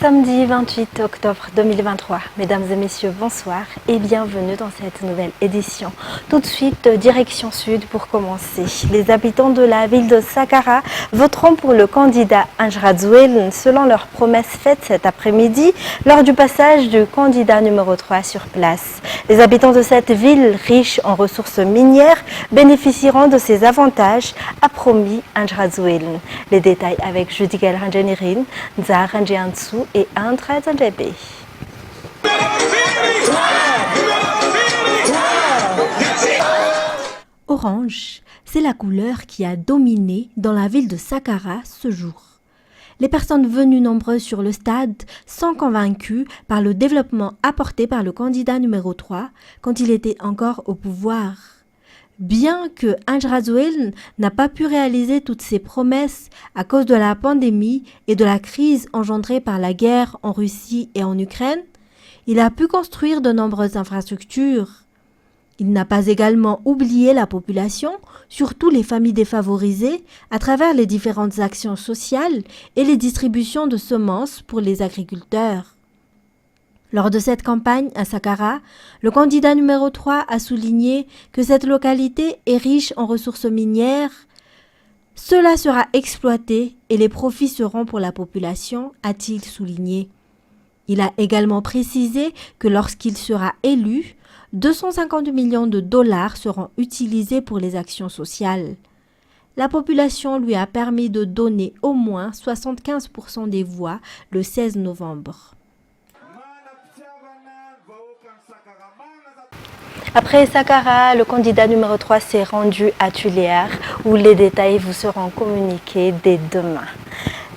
Samedi 28 octobre 2023. Mesdames et messieurs, bonsoir et bienvenue dans cette nouvelle édition. Tout de suite, direction sud pour commencer. Les habitants de la ville de Saqqara voteront pour le candidat Anjra Zouel selon leurs promesses faites cet après-midi lors du passage du candidat numéro 3 sur place. Les habitants de cette ville riche en ressources minières bénéficieront de ces avantages, a promis Anjra Zouel. Les détails avec Judigal Ranjanirin, Nzar Ranjiansou et Andra Zanjebe. Orange, c'est la couleur qui a dominé dans la ville de Saqqara ce jour. Les personnes venues nombreuses sur le stade sont convaincues par le développement apporté par le candidat numéro 3 quand il était encore au pouvoir. Bien que Anjra Zouel n'a pas pu réaliser toutes ses promesses à cause de la pandémie et de la crise engendrée par la guerre en Russie et en Ukraine, il a pu construire de nombreuses infrastructures. Il n'a pas également oublié la population, surtout les familles défavorisées, à travers les différentes actions sociales et les distributions de semences pour les agriculteurs. Lors de cette campagne à Saqqara, le candidat numéro 3 a souligné que cette localité est riche en ressources minières. Cela sera exploité et les profits seront pour la population, a-t-il souligné. Il a également précisé que lorsqu'il sera élu, 250 millions de dollars seront utilisés pour les actions sociales. La population lui a permis de donner au moins 75% des voix le 16 novembre. Après Saqqara, le candidat numéro 3 s'est rendu à Tuléar où les détails vous seront communiqués dès demain.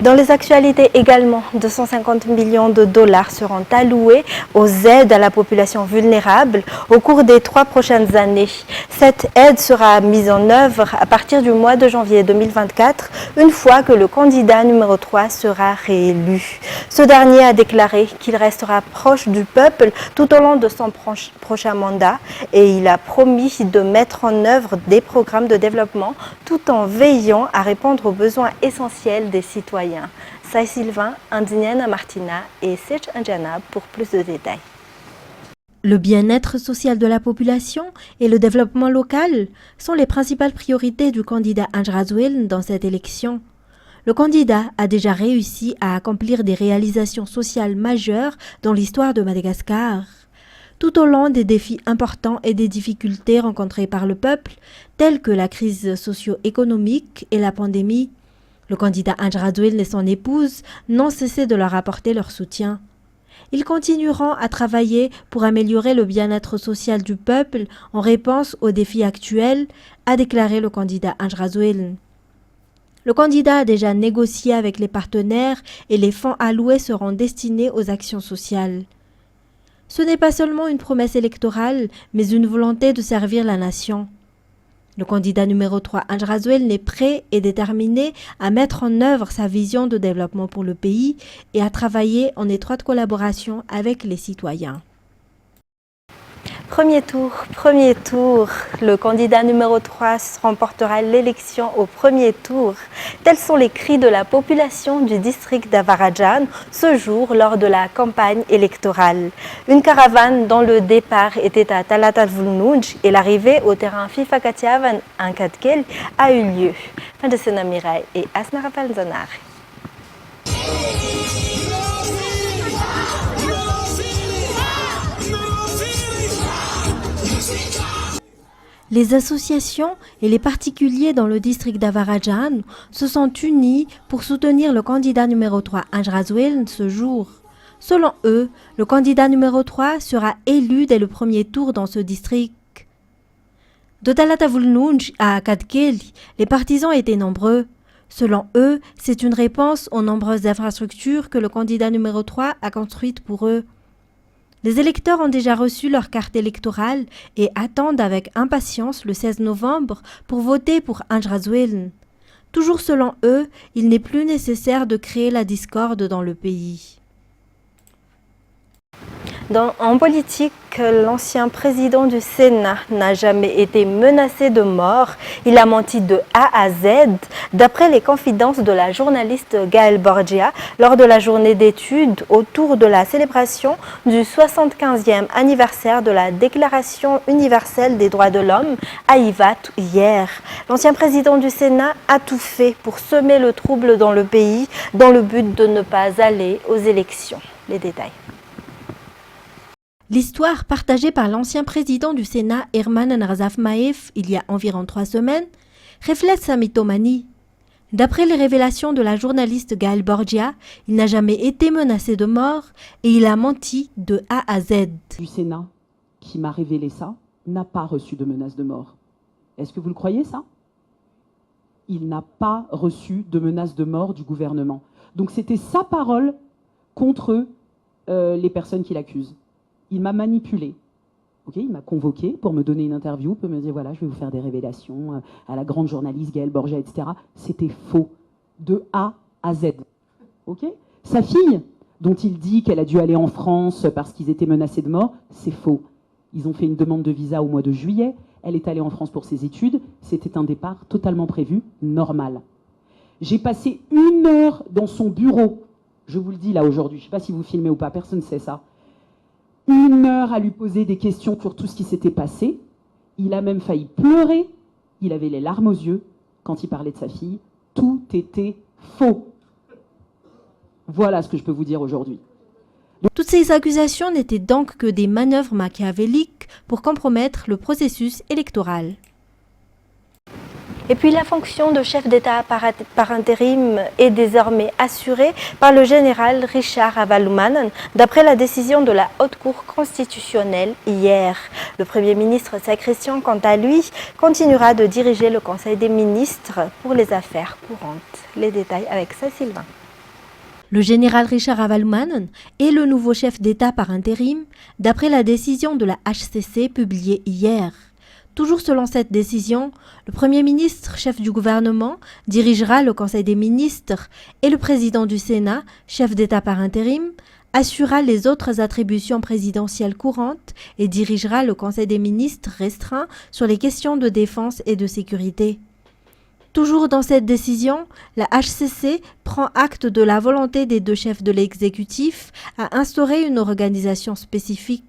Dans les actualités également, 250 millions de dollars seront alloués aux aides à la population vulnérable au cours des 3 prochaines années. Cette aide sera mise en œuvre à partir du mois de janvier 2024, une fois que le candidat numéro 3 sera réélu. Ce dernier a déclaré qu'il restera proche du peuple tout au long de son prochain mandat et il a promis de mettre en œuvre des programmes de développement tout en veillant à répondre aux besoins essentiels des citoyens. Sai Sylvain, Indiana Martina et Sech Anjana pour plus de détails. Le bien-être social de la population et le développement local sont les principales priorités du candidat Anjra Zouel dans cette élection. Le candidat a déjà réussi à accomplir des réalisations sociales majeures dans l'histoire de Madagascar. Tout au long des défis importants et des difficultés rencontrées par le peuple, telles que la crise socio-économique et la pandémie, le candidat Anjra Zouel et son épouse n'ont cessé de leur apporter leur soutien. Ils continueront à travailler pour améliorer le bien-être social du peuple en réponse aux défis actuels, a déclaré le candidat Anjra Zouel. Le candidat a déjà négocié avec les partenaires et les fonds alloués seront destinés aux actions sociales. Ce n'est pas seulement une promesse électorale, mais une volonté de servir la nation. Le candidat numéro 3, Anjra Zouel, est prêt et déterminé à mettre en œuvre sa vision de développement pour le pays et à travailler en étroite collaboration avec les citoyens. Premier tour, le candidat numéro 3 remportera l'élection au premier tour. Tels sont les cris de la population du district d'Avarajan ce jour lors de la campagne électorale. Une caravane dont le départ était à Talatavulnouj et l'arrivée au terrain FIFA Katiavan en Katkel a eu lieu. Fin de Senamirai et Asnarapal Zanar. Les associations et les particuliers dans le district d'Avarajan se sont unis pour soutenir le candidat numéro 3, Anjra Zouel, ce jour. Selon eux, le candidat numéro 3 sera élu dès le premier tour dans ce district. De Talatavulnouj à Kadkeli, les partisans étaient nombreux. Selon eux, c'est une réponse aux nombreuses infrastructures que le candidat numéro 3 a construites pour eux. Les électeurs ont déjà reçu leur carte électorale et attendent avec impatience le 16 novembre pour voter pour Anjra Zouel. Toujours selon eux, il n'est plus nécessaire de créer la discorde dans le pays. En politique, l'ancien président du Sénat n'a jamais été menacé de mort. Il a menti de A à Z, d'après les confidences de la journaliste Gaëlle Borgia lors de la journée d'études autour de la célébration du 75e anniversaire de la Déclaration universelle des droits de l'homme à Ivat hier. L'ancien président du Sénat a tout fait pour semer le trouble dans le pays dans le but de ne pas aller aux élections. Les détails. L'histoire partagée par l'ancien président du Sénat Herman Narzaf Maef il y a environ 3 semaines reflète sa mythomanie. D'après les révélations de la journaliste Gaëlle Borgia, il n'a jamais été menacé de mort et il a menti de A à Z. Du Sénat qui m'a révélé ça n'a pas reçu de menace de mort. Est-ce que vous le croyez ça? Il n'a pas reçu de menace de mort du gouvernement. Donc c'était sa parole contre les personnes qui l'accusent. Il m'a manipulé. Okay, il m'a convoqué pour me donner une interview, pour me dire voilà, je vais vous faire des révélations à la grande journaliste Gaëlle Borgia, etc. C'était faux, de A à Z. Okay, sa fille, dont il dit qu'elle a dû aller en France parce qu'ils étaient menacés de mort, c'est faux. Ils ont fait une demande de visa au mois de juillet. Elle est allée en France pour ses études. C'était un départ totalement prévu, normal. J'ai passé 1 heure dans son bureau. Je vous le dis là aujourd'hui, je ne sais pas si vous filmez ou pas, personne ne sait ça. 1 heure à lui poser des questions sur tout ce qui s'était passé. Il a même failli pleurer. Il avait les larmes aux yeux quand il parlait de sa fille. Tout était faux. Voilà ce que je peux vous dire aujourd'hui. Toutes ces accusations n'étaient donc que des manœuvres machiavéliques pour compromettre le processus électoral. Et puis la fonction de chef d'État par intérim est désormais assurée par le général Richard Ravalomanen, d'après la décision de la Haute Cour constitutionnelle hier. Le Premier ministre Christian, quant à lui, continuera de diriger le Conseil des ministres pour les affaires courantes. Les détails avec ça, Sylvain. Le général Richard Ravalomanen est le nouveau chef d'État par intérim, d'après la décision de la HCC publiée hier. Toujours selon cette décision, le Premier ministre, chef du gouvernement, dirigera le Conseil des ministres et le président du Sénat, chef d'État par intérim, assurera les autres attributions présidentielles courantes et dirigera le Conseil des ministres restreint sur les questions de défense et de sécurité. Toujours dans cette décision, la HCC prend acte de la volonté des 2 chefs de l'exécutif à instaurer une organisation spécifique.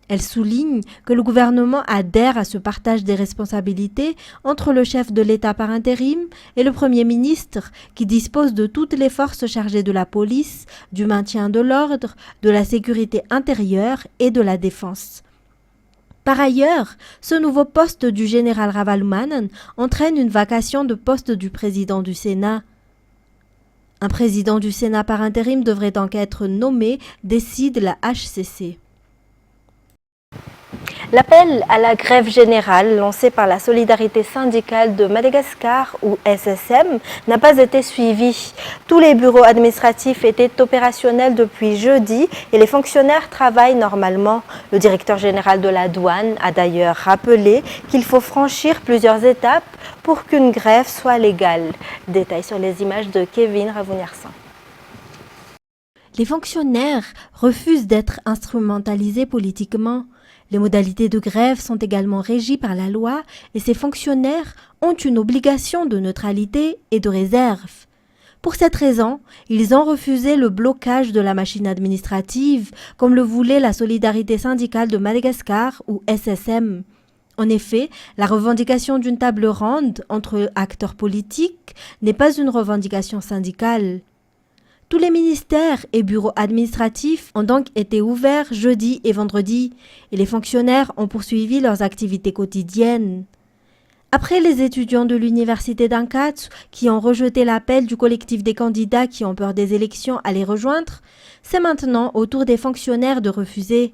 Elle souligne que le gouvernement adhère à ce partage des responsabilités entre le chef de l'État par intérim et le Premier ministre, qui dispose de toutes les forces chargées de la police, du maintien de l'ordre, de la sécurité intérieure et de la défense. Par ailleurs, ce nouveau poste du général Ravalomanen entraîne une vacation de poste du président du Sénat. Un président du Sénat par intérim devrait donc être nommé, décide la HCC. L'appel à la grève générale lancé par la Solidarité syndicale de Madagascar ou SSM n'a pas été suivi. Tous les bureaux administratifs étaient opérationnels depuis jeudi et les fonctionnaires travaillent normalement. Le directeur général de la douane a d'ailleurs rappelé qu'il faut franchir plusieurs étapes pour qu'une grève soit légale. Détails sur les images de Kevin Ravuniarsan. Les fonctionnaires refusent d'être instrumentalisés politiquement. Les modalités de grève sont également régies par la loi et ces fonctionnaires ont une obligation de neutralité et de réserve. Pour cette raison, ils ont refusé le blocage de la machine administrative, comme le voulait la Solidarité syndicale de Madagascar ou SSM. En effet, la revendication d'une table ronde entre acteurs politiques n'est pas une revendication syndicale. Tous les ministères et bureaux administratifs ont donc été ouverts jeudi et vendredi et les fonctionnaires ont poursuivi leurs activités quotidiennes. Après les étudiants de l'université d'Ankatsu qui ont rejeté l'appel du collectif des candidats qui ont peur des élections à les rejoindre, c'est maintenant au tour des fonctionnaires de refuser.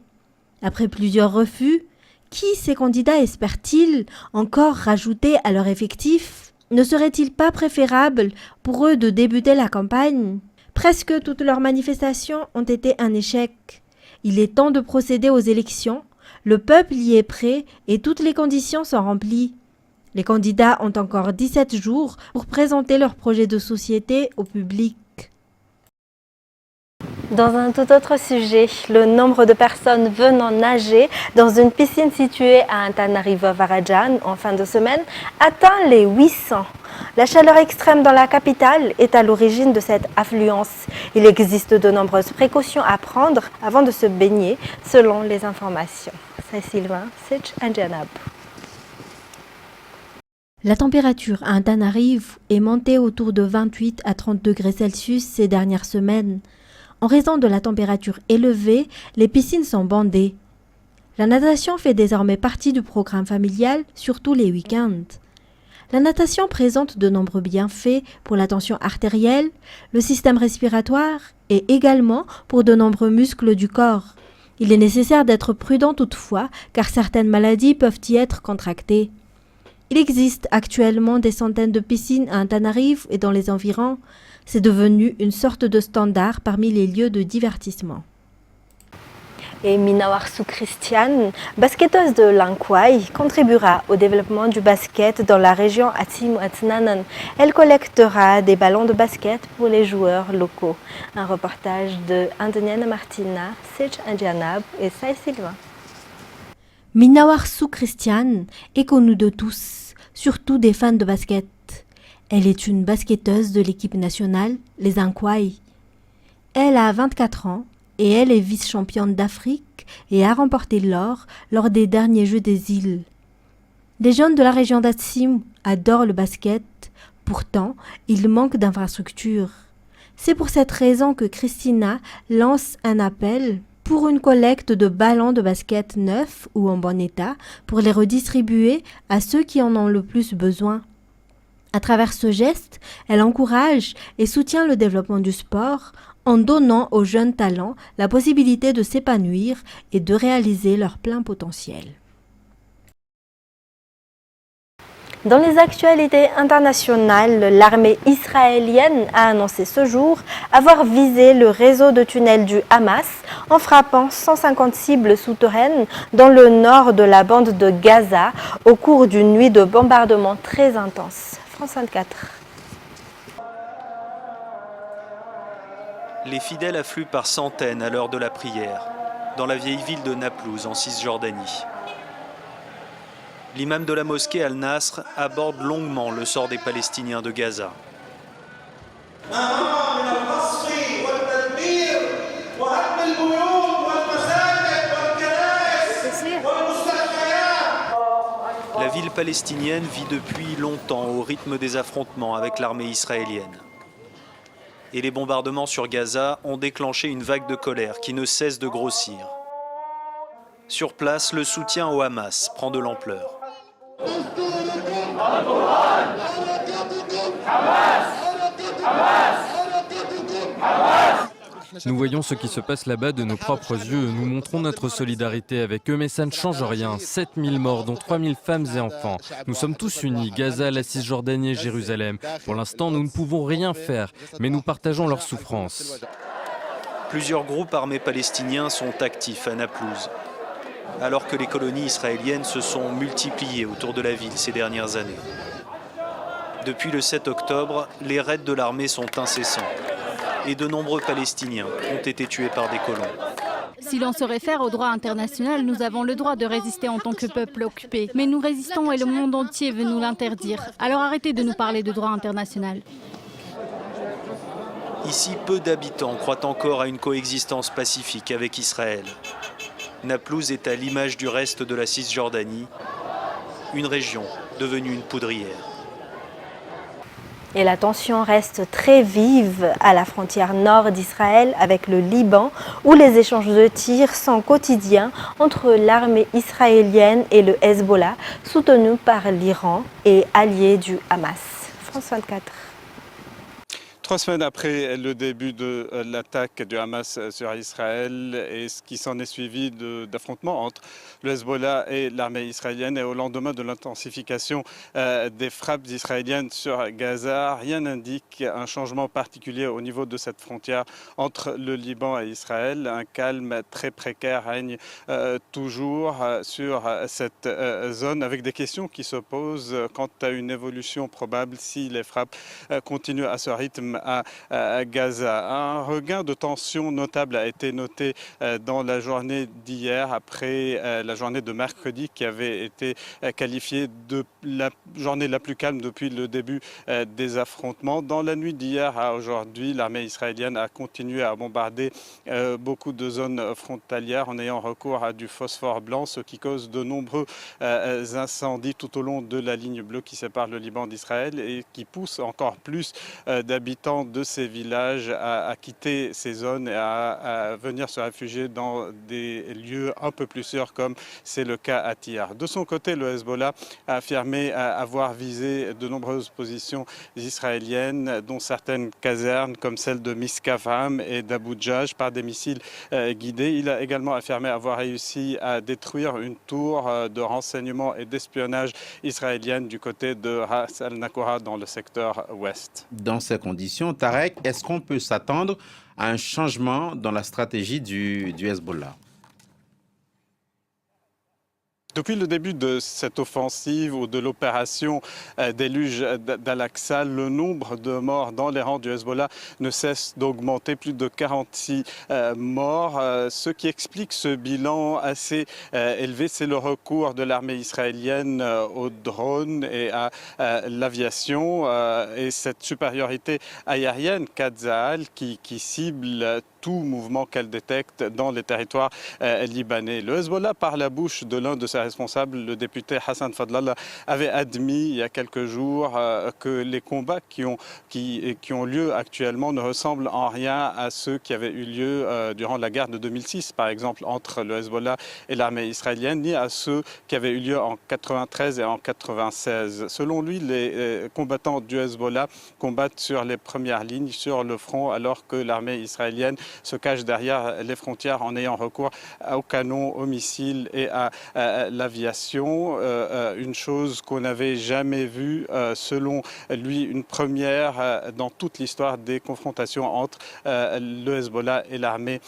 Après plusieurs refus, qui ces candidats espèrent-ils encore rajouter à leur effectif? Ne serait-il pas préférable pour eux de débuter la campagne? Presque toutes leurs manifestations ont été un échec. Il est temps de procéder aux élections. Le peuple y est prêt et toutes les conditions sont remplies. Les candidats ont encore 17 jours pour présenter leur projet de société au public. Dans un tout autre sujet, le nombre de personnes venant nager dans une piscine située à Antananarivo Varajan en fin de semaine atteint les 800. La chaleur extrême dans la capitale est à l'origine de cette affluence. Il existe de nombreuses précautions à prendre avant de se baigner, selon les informations. C'est Sylvain, Sitch Anjanab. La température à Antananarivo est montée autour de 28 à 30 degrés Celsius ces dernières semaines. En raison de la température élevée, les piscines sont bondées. La natation fait désormais partie du programme familial, surtout les week-ends. La natation présente de nombreux bienfaits pour la tension artérielle, le système respiratoire et également pour de nombreux muscles du corps. Il est nécessaire d'être prudent toutefois, car certaines maladies peuvent y être contractées. Il existe actuellement des centaines de piscines à Antananarivo et dans les environs. C'est devenu une sorte de standard parmi les lieux de divertissement. Et Minawarsu Christiane, basketteuse de Lankwai, contribuera au développement du basket dans la région Atsimu-Atsinanan. Elle collectera des ballons de basket pour les joueurs locaux. Un reportage de Antoniana Martina, Sech Anjanab et Sai Sylvain. Minawarsu Christiane est connue de tous, surtout des fans de basket. Elle est une basketteuse de l'équipe nationale, les Ankwai. Elle a 24 ans et elle est vice-championne d'Afrique et a remporté l'or lors des derniers Jeux des îles. Les jeunes de la région d'Atsimu adorent le basket, pourtant il manque d'infrastructures. C'est pour cette raison que Christina lance un appel pour une collecte de ballons de basket neufs ou en bon état pour les redistribuer à ceux qui en ont le plus besoin. À travers ce geste, elle encourage et soutient le développement du sport en donnant aux jeunes talents la possibilité de s'épanouir et de réaliser leur plein potentiel. Dans les actualités internationales, l'armée israélienne a annoncé ce jour avoir visé le réseau de tunnels du Hamas en frappant 150 cibles souterraines dans le nord de la bande de Gaza au cours d'une nuit de bombardements très intense. France 24. Les fidèles affluent par centaines à l'heure de la prière, dans la vieille ville de Naplouse, en Cisjordanie. L'imam de la mosquée Al-Nasr aborde longuement le sort des Palestiniens de Gaza. La ville palestinienne vit depuis longtemps au rythme des affrontements avec l'armée israélienne. Et les bombardements sur Gaza ont déclenché une vague de colère qui ne cesse de grossir. Sur place, le soutien au Hamas prend de l'ampleur. Nous voyons ce qui se passe là-bas de nos propres yeux. Nous montrons notre solidarité avec eux, mais ça ne change rien. 7000 morts, dont 3000 femmes et enfants. Nous sommes tous unis, Gaza, la Cisjordanie et Jérusalem. Pour l'instant, nous ne pouvons rien faire, mais nous partageons leurs souffrances. Plusieurs groupes armés palestiniens sont actifs à Naplouse, alors que les colonies israéliennes se sont multipliées autour de la ville ces dernières années. Depuis le 7 octobre, les raids de l'armée sont incessants et de nombreux Palestiniens ont été tués par des colons. Si l'on se réfère au droit international, nous avons le droit de résister en tant que peuple occupé. Mais nous résistons et le monde entier veut nous l'interdire. Alors arrêtez de nous parler de droit international. Ici, peu d'habitants croient encore à une coexistence pacifique avec Israël. Naplouse est à l'image du reste de la Cisjordanie, une région devenue une poudrière. Et la tension reste très vive à la frontière nord d'Israël avec le Liban, où les échanges de tirs sont quotidiens entre l'armée israélienne et le Hezbollah, soutenu par l'Iran et allié du Hamas. France 24. 3 semaines après le début de l'attaque du Hamas sur Israël et ce qui s'en est suivi d'affrontements entre le Hezbollah et l'armée israélienne, et au lendemain de l'intensification des frappes israéliennes sur Gaza, rien n'indique un changement particulier au niveau de cette frontière entre le Liban et Israël. Un calme très précaire règne toujours sur cette zone, avec des questions qui se posent quant à une évolution probable si les frappes continuent à ce rythme à Gaza. Un regain de tension notable a été noté dans la journée d'hier, après la journée de mercredi qui avait été qualifiée de la journée la plus calme depuis le début des affrontements. Dans la nuit d'hier à aujourd'hui, l'armée israélienne a continué à bombarder beaucoup de zones frontalières en ayant recours à du phosphore blanc, ce qui cause de nombreux incendies tout au long de la ligne bleue qui sépare le Liban d'Israël et qui pousse encore plus d'habitants de ces villages à quitter ces zones et à venir se réfugier dans des lieux un peu plus sûrs comme c'est le cas à Tyr. De son côté, le Hezbollah a affirmé avoir visé de nombreuses positions israéliennes, dont certaines casernes comme celle de Miskafam et d'Abu Djaj par des missiles guidés. Il a également affirmé avoir réussi à détruire une tour de renseignement et d'espionnage israélienne du côté de Ras al-Nakora dans le secteur ouest. Dans ces conditions, Tarek, est-ce qu'on peut s'attendre à un changement dans la stratégie du Hezbollah ? Depuis le début de cette offensive ou de l'opération déluge d'Al-Aqsa, le nombre de morts dans les rangs du Hezbollah ne cesse d'augmenter, plus de 46 morts. Ce qui explique ce bilan assez élevé, c'est le recours de l'armée israélienne aux drones et à l'aviation et cette supériorité aérienne qu'a Tsahal qui cible tout mouvement qu'elle détecte dans les territoires libanais. Le Hezbollah, par la bouche de l'un de ses responsables, le député Hassan Fadlallah, avait admis il y a quelques jours que les combats qui ont lieu actuellement ne ressemblent en rien à ceux qui avaient eu lieu durant la guerre de 2006, par exemple, entre le Hezbollah et l'armée israélienne, ni à ceux qui avaient eu lieu en 93 et en 96. Selon lui, les combattants du Hezbollah combattent sur les premières lignes, sur le front, alors que l'armée israélienne se cache derrière les frontières en ayant recours aux canons, aux missiles et à l'aviation. Une chose qu'on n'avait jamais vue, selon lui, une première dans toute l'histoire des confrontations entre le Hezbollah et l'armée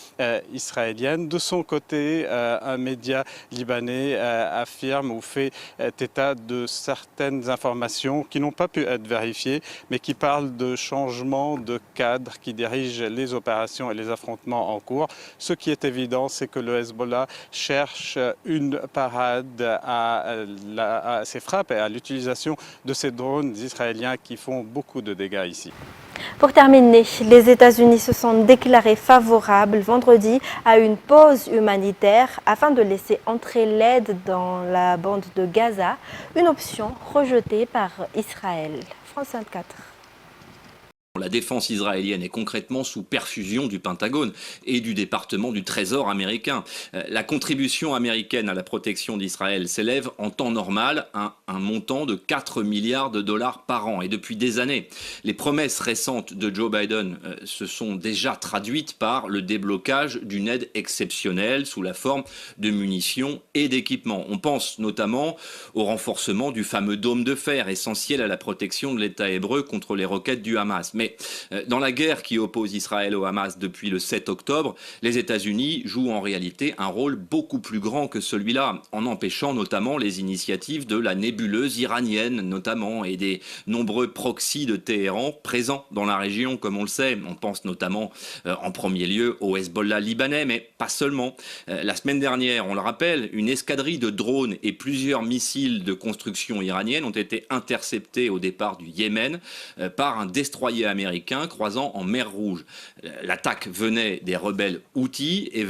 israélienne. De son côté, un média libanais affirme ou fait état de certaines informations qui n'ont pas pu être vérifiées, mais qui parlent de changements de cadre qui dirigent les opérations et les affrontements en cours. Ce qui est évident, c'est que le Hezbollah cherche une parade à ces frappes et à l'utilisation de ces drones israéliens qui font beaucoup de dégâts ici. Pour terminer, les États-Unis se sont déclarés favorables vendredi à une pause humanitaire afin de laisser entrer l'aide dans la bande de Gaza, une option rejetée par Israël. France 24. La défense israélienne est concrètement sous perfusion du Pentagone et du département du Trésor américain. La contribution américaine à la protection d'Israël s'élève en temps normal à un montant de 4 milliards de dollars par an. Et depuis des années, les promesses récentes de Joe Biden se sont déjà traduites par le déblocage d'une aide exceptionnelle sous la forme de munitions et d'équipements. On pense notamment au renforcement du fameux dôme de fer essentiel à la protection de l'État hébreu contre les roquettes du Hamas. Mais dans la guerre qui oppose Israël au Hamas depuis le 7 octobre, les États-Unis jouent en réalité un rôle beaucoup plus grand que celui-là, en empêchant notamment les initiatives de la nébuleuse iranienne notamment et des nombreux proxys de Téhéran présents dans la région, comme on le sait. On pense notamment en premier lieu au Hezbollah libanais, mais pas seulement. La semaine dernière, on le rappelle, une escadrille de drones et plusieurs missiles de construction iranienne ont été interceptés au départ du Yémen par un destroyer américain croisant en mer Rouge. L'attaque venait des rebelles Houthis et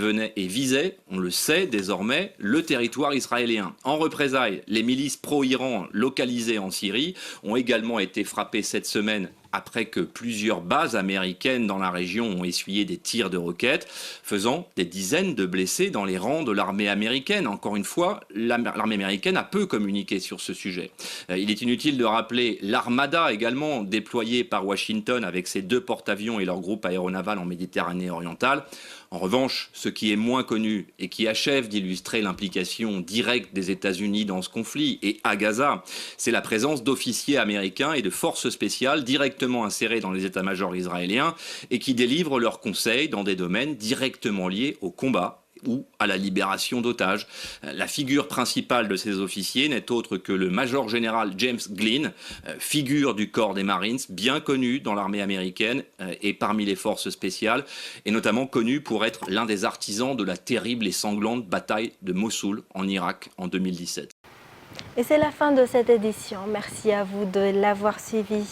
visait, on le sait désormais, le territoire israélien. En représailles, les milices pro-Iran localisées en Syrie ont également été frappées cette semaine après que plusieurs bases américaines dans la région ont essuyé des tirs de roquettes, faisant des dizaines de blessés dans les rangs de l'armée américaine. Encore une fois, l'armée américaine a peu communiqué sur ce sujet. Il est inutile de rappeler l'Armada également déployée par Washington avec ses 2 porte-avions et leur groupe aéronaval en Méditerranée orientale. En revanche, ce qui est moins connu et qui achève d'illustrer l'implication directe des États-Unis dans ce conflit et à Gaza, c'est la présence d'officiers américains et de forces spéciales directement insérés dans les états-majors israéliens et qui délivrent leurs conseils dans des domaines directement liés au combat ou à la libération d'otages. La figure principale de ces officiers n'est autre que le major général James Glynn, figure du corps des Marines, bien connu dans l'armée américaine et parmi les forces spéciales, et notamment connu pour être l'un des artisans de la terrible et sanglante bataille de Mossoul en Irak en 2017. Et c'est la fin de cette édition. Merci à vous de l'avoir suivi.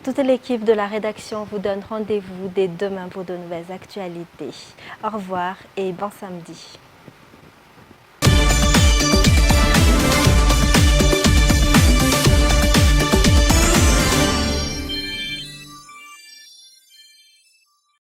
Toute l'équipe de la rédaction vous donne rendez-vous dès demain pour de nouvelles actualités. Au revoir et bon samedi.